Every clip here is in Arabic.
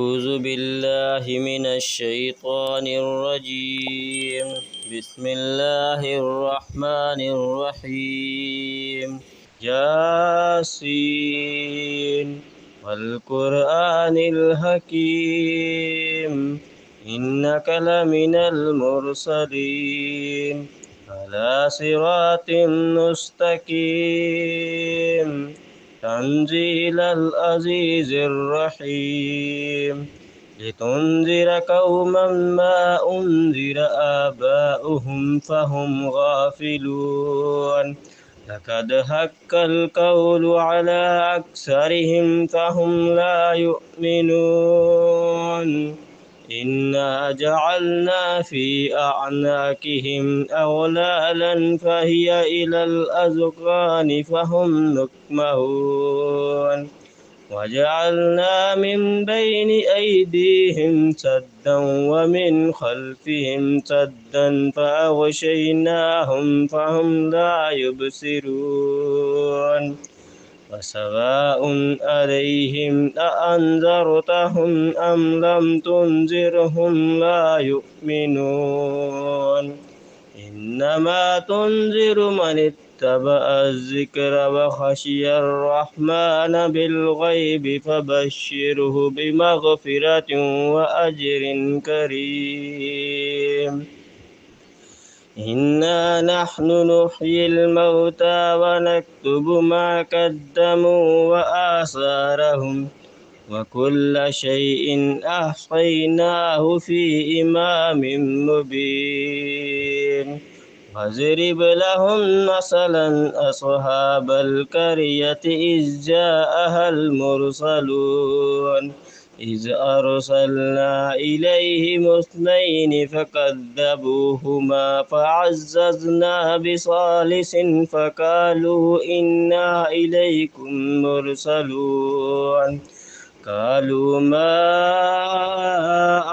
أعوذ بالله من الشيطان الرجيم. بسم الله الرحمن الرحيم. ياسين والقرآن الحكيم إنك لمن المرسلين على صراط مستقيم تنزيل العزيز الرحيم لتنذر قوما ما أنذر آباؤهم فهم غافلون لقد حق القول على أكثرهم فهم لا يؤمنون إنا جعلنا في أعناقهم أغلالا فهي إلى الأذقان فهم مقمحون وجعلنا من بين أيديهم سدا ومن خلفهم سدا فأغشيناهم فهم لا يبصرون وسواء عليهم أأنذرتهم أم لم تنذرهم لا يؤمنون إنما تنذر من اتبع الذكر وخشي الرحمن بالغيب فبشره بمغفرة وأجر كريم إنا نحن نحيي الموتى ونكتب ما قدموا وآثارهم وكل شيء أحصيناه في إمام مبين واضرب لهم مثلا أصحاب القرية إذ جاءها المرسلون إذ أرسلنا إليهم اثنين فكذبوهما فعززنا بثالث فقالوا إنا إليكم مرسلون قالوا ما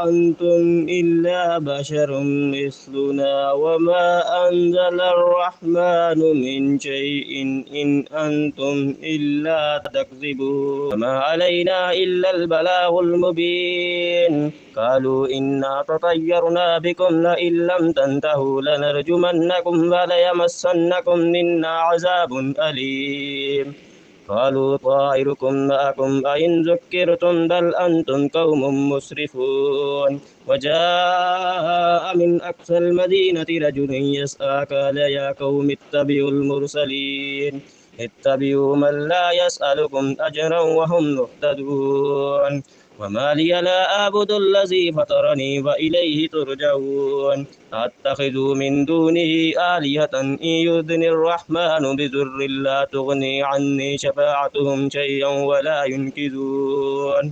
أنتم إلا بشر مثلنا وما أنزل الرحمن من شيء إن أنتم إلا تكذبون وما علينا إلا البلاغ المبين قالوا إنا تطيرنا بكم لئن لم تنتهوا لنرجمنكم وليمسنكم منا عذاب أليم قالوا طائركم معكم أئن ذكرتم بل أنتم قوم مسرفون وجاء من أقصى المدينة رجل يسعى قال يا قوم اتبعوا المرسلين اتبعوا من لا يسألكم أجرا وهم مهتدون وما لي لا أعبد الذي فطرني وإليه ترجعون أتخذ من دونه آلهة إن يردني الرحمن بضر لا تغني عني شفاعتهم شيئا ولا ينقذون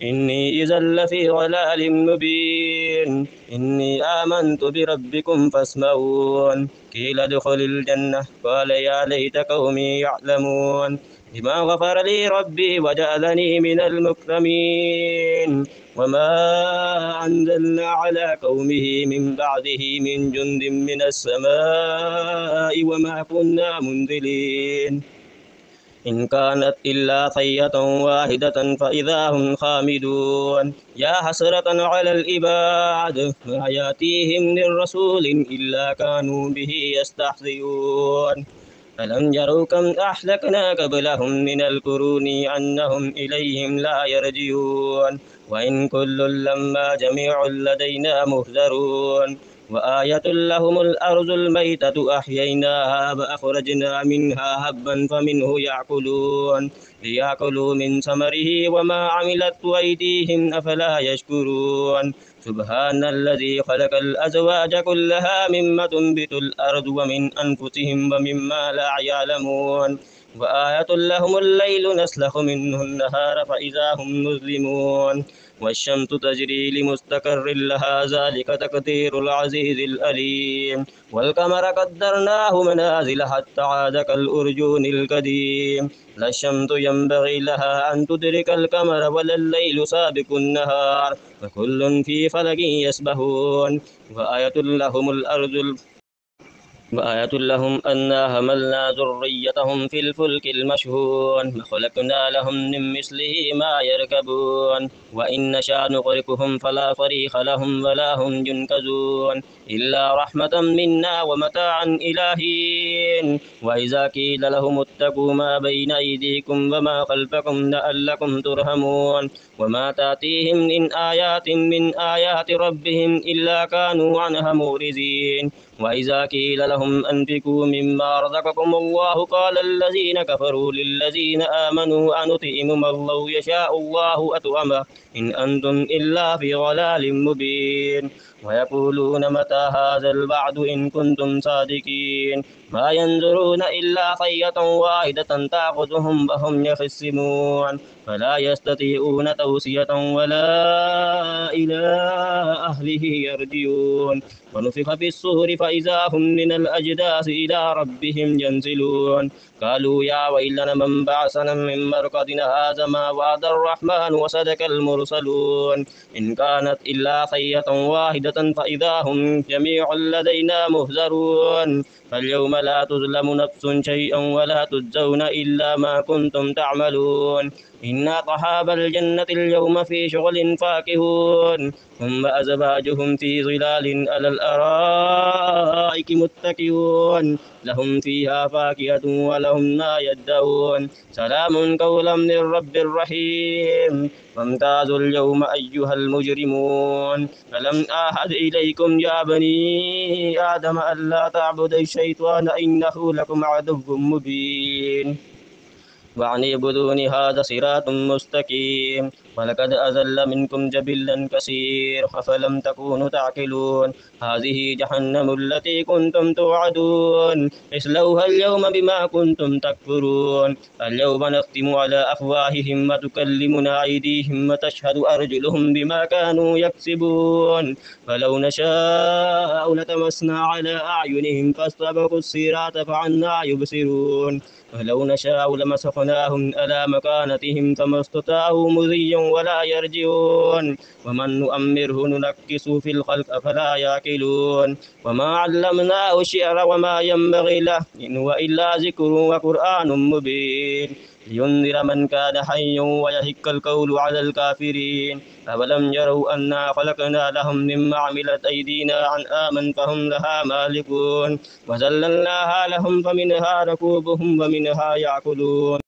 إني إذا لفي ضلال مبين إني آمنت بربكم فاسمعون قيل ادخل الجنة قال يا ليت قومي يعلمون بما غفر لي ربي وجعلني من المكرمين وما أنزلنا على قومه من بعده من جند من السماء وما كنا منزلين إن كانت إلا صيحة واحدة فإذا هم خامدون يا حسرة على العباد ما يأتيهم من رسول إلا كانوا به يستهزئون ألم يروا كم أهلكنا قبلهم من القرون أنهم إليهم لا يرجعون وإن كل لما جميع لدينا محضرون وآية لهم الأرض الميتة أحييناها وأخرجنا منها حبا فمنه يأكلون ليأكلوا من ثمره وما عملت أيديهم أفلا يشكرون سبحان الذي خلق الأزواج كلها مما تنبت الأرض ومن أنفسهم ومما لا يعلمون وآية لهم الليل نسلخ منه النهار فإذا هم مظلمون والشمس تجري لمستقر لها ذلك تقدير العزيز الأليم والقمر قدرناه منازل حتى عاد كالأرجون القديم لا الشمس ينبغي لها أن تدرك القمر ولا الليل سابق النهار وكل في فلك يسبحون وآية لهم الأرض وآية لهم أنا حملنا ذريتهم في الفلك المشحون وخلقنا لهم من مثله ما يركبون وإن نشأ نغرقهم فلا صريخ لهم ولا هم ينقذون إلا رحمة منا ومتاعا إلى حين وإذا قيل لهم اتقوا ما بين أيديكم وما خلفكم لعلكم ترحمون وما تأتيهم من آيات ربهم إلا كانوا عنها معرضين وإذا قيل لهم أنفقوا مما رزقكم الله قال الذين كفروا للذين آمنوا أنطعم من لو يشاء الله أطعمه إن أنتم إلا في ضلال مبين ويقولون متى هذا الوعد إن كنتم صادقين ما ينظرون إلا صيحة واحدة تأخذهم وهم يخصمون فلا يستطيعون توصية ولا إلى أهله يرجعون ونفخ في الصور فإذا هم من الأجداث إلى ربهم ينزلون قالوا يا ويلنا من بعثنا من مرقدنا هذا ما وعد الرحمن وصدق المرسلون إن كانت إلا صيحة واحدة فإذا هم جميع لدينا مهزرون فاليوم لا تظلم نفس شيئا ولا تجزون إلا ما كنتم تعملون إن أصحاب الجنة اليوم في شغل فاكهون هم أزواجهم في ظلال على الأرائك متكئون لهم فيها فاكهة ولهم ما يدعون سلام قولا من رب رحيم وامتازوا اليوم أيها المجرمون ألم أعهد إليكم يا بني آدم ألا تعبدوا الشيطان إنه لكم عدو مبين وأن اعبدوني هذا صراط مستقيم ولقد أضل منكم جبلا كثير أفلم تكونوا تعقلون هذه جهنم التي كنتم توعدون اصلوها اليوم بما كنتم تكفرون اليوم نختم على أفواههم وتكلمنا أيديهم وتشهد أرجلهم بما كانوا يكسبون فلو نشاء لتمسنا على أعينهم فاستبقوا الصراط فعنا يبصرون ولو نشاء لمسخناهم على مكانتهم فما استطاعوا مضيا ولا يرجعون ومن نؤمره ننكسه في الخلق أفلا يعقلون وما علمناه الشعر وما ينبغي له إن هو إلا ذكر وقرآن مبين لينذر من كان حيا ويحق القول على الكافرين أولم يروا أنا خلقنا لهم مما عملت أيدينا أنعاما فهم لها مالكون وذللناها لهم فمنها ركوبهم ومنها يأكلون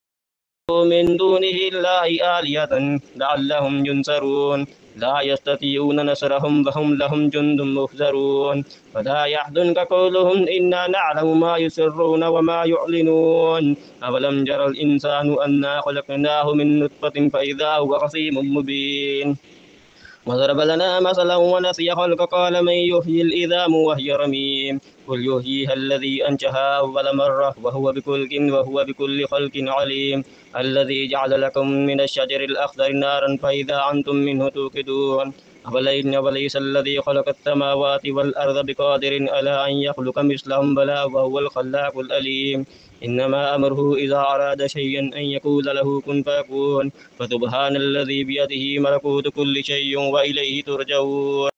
من دونه الله آلهة لعلهم ينصرون لا يستطيعون نصرهم وهم لهم جند مهزرون ولا يحزنك قولهم إنا نعلم ما يسرون وما يعلنون أولم ير الإنسان أنا خلقناه من نطفة فإذا هو خصيم مبين وضرب لنا مثلا ونسي خلق قال من يحيي العظام وهي رميم قل يحييها الذي أنشأها أول مرة وهو بكل خلق عليم الذي جعل لكم من الشجر الأخضر نارا فإذا أنتم منه توقدون وليس الذي خلق السماوات والأرض بقادر على أن يخلق مثلهم بلى وهو الخلاق الأليم إنما أمره إذا أراد شيئا أن يقول له كن فيكون فسبحان الذي بيده ملكوت كل شيء وإليه ترجعون